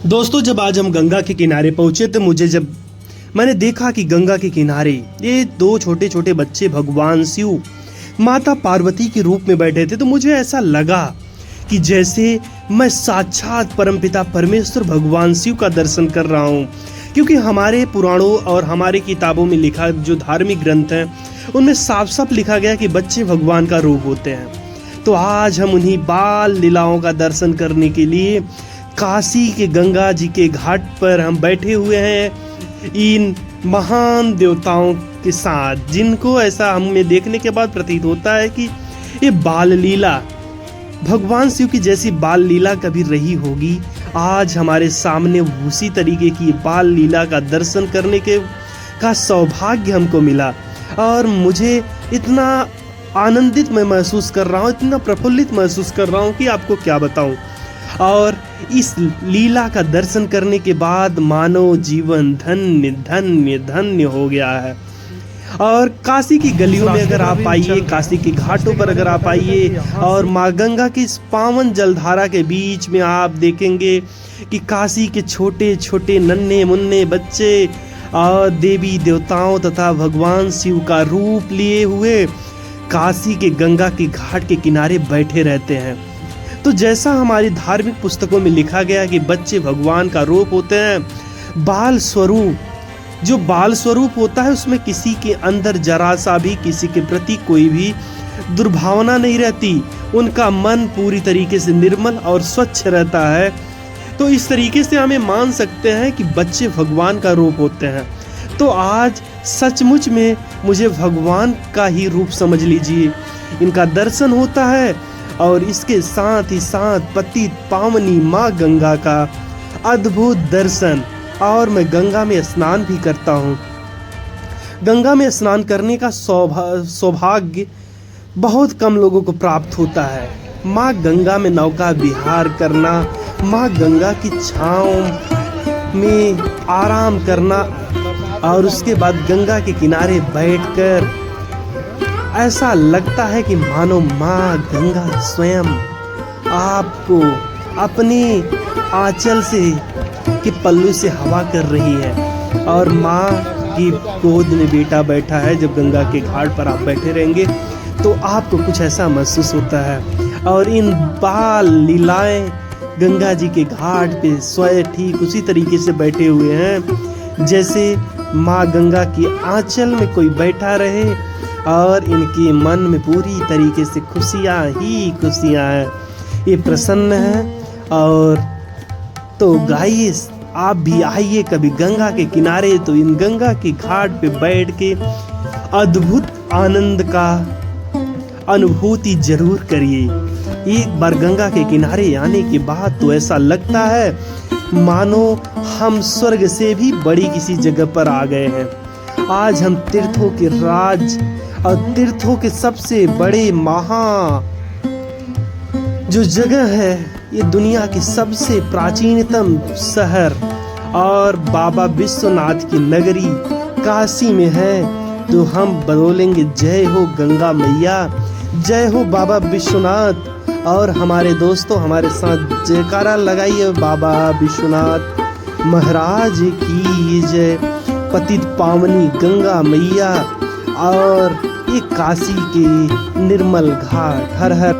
दोस्तों, जब आज हम गंगा के किनारे पहुंचे तो जब मैंने देखा कि गंगा के किनारे ये दो छोटे छोटे बच्चे भगवान शिव माता पार्वती के रूप में बैठे थे, तो मुझे ऐसा लगा कि जैसे मैं साक्षात परमपिता परमेश्वर भगवान शिव का दर्शन कर रहा हूँ। क्योंकि हमारे पुराणों और हमारे किताबों में लिखा जो धार्मिक ग्रंथ हैं उनमें साफ साफ लिखा गया कि बच्चे भगवान का रूप होते हैं। तो आज हम उन्हीं बाल लीलाओं का दर्शन करने के लिए काशी के गंगा जी के घाट पर हम बैठे हुए हैं इन महान देवताओं के साथ, जिनको ऐसा हमें देखने के बाद प्रतीत होता है कि ये बाल लीला भगवान शिव की जैसी बाल लीला कभी रही होगी। आज हमारे सामने उसी तरीके की बाल लीला का दर्शन करने का सौभाग्य हमको मिला और मुझे इतना आनंदित मैं महसूस कर रहा हूँ, इतना प्रफुल्लित महसूस कर रहा हूँ कि आपको क्या बताऊँ। और इस लीला का दर्शन करने के बाद मानव जीवन धन्य धन्य धन्य हो गया है। और काशी की गलियों में अगर आप आइए, काशी के घाटों पर अगर आप आइए और माँ गंगा की इस पावन जलधारा के बीच में आप देखेंगे कि काशी के छोटे छोटे नन्हे मुन्ने बच्चे और देवी देवताओं तथा भगवान शिव का रूप लिए हुए काशी के गंगा के घाट के किनारे बैठे रहते हैं। तो जैसा हमारी धार्मिक पुस्तकों में लिखा गया कि बच्चे भगवान का रूप होते हैं, बाल स्वरूप, जो बाल स्वरूप होता है उसमें किसी के अंदर जरा सा भी किसी के प्रति कोई भी दुर्भावना नहीं रहती, उनका मन पूरी तरीके से निर्मल और स्वच्छ रहता है। तो इस तरीके से हमें मान सकते हैं कि बच्चे भगवान का रूप होते हैं। तो आज सचमुच में मुझे भगवान का ही रूप समझ लीजिए, इनका दर्शन होता है और इसके साथ ही साथ पतित पावनी माँ गंगा का अद्भुत दर्शन। और मैं गंगा में स्नान भी करता हूँ। गंगा में स्नान करने का सौभाग्य बहुत कम लोगों को प्राप्त होता है। माँ गंगा में नौका विहार करना, माँ गंगा की छाँव में आराम करना और उसके बाद गंगा के किनारे बैठकर ऐसा लगता है कि मानो माँ गंगा स्वयं आपको अपने आंचल से के पल्लू से हवा कर रही है और माँ की गोद में बेटा बैठा है। जब गंगा के घाट पर आप बैठे रहेंगे तो आपको कुछ ऐसा महसूस होता है। और इन बाल लीलाएं गंगा जी के घाट पे स्वयं ठीक उसी तरीके से बैठे हुए हैं जैसे माँ गंगा की आंचल में कोई बैठा रहे और इनके मन में पूरी तरीके से खुशियाँ ही खुशियाँ हैं, ये प्रसन्न हैं। और तो गाइए, आप भी आइए कभी गंगा के किनारे, तो इन गंगा के घाट पे बैठ के अद्भुत आनंद का अनुभूति जरूर करिए। एक बार गंगा के किनारे आने के बाद तो ऐसा लगता है मानो हम स्वर्ग से भी बड़ी किसी जगह पर आ गए हैं। आज हम तीर्थों के राज और तीर्थों के सबसे बड़े जो जगह है, ये दुनिया की सबसे प्राचीनतम शहर और बाबा विश्वनाथ की नगरी काशी में है। तो हम बोलेंगे जय हो गंगा मैया, जय हो बाबा विश्वनाथ। और हमारे दोस्तों हमारे साथ जयकारा लगाइए, बाबा विश्वनाथ महाराज की जय, पतित पावनी गंगा मैया और ये काशी के निर्मल घाट। हर हर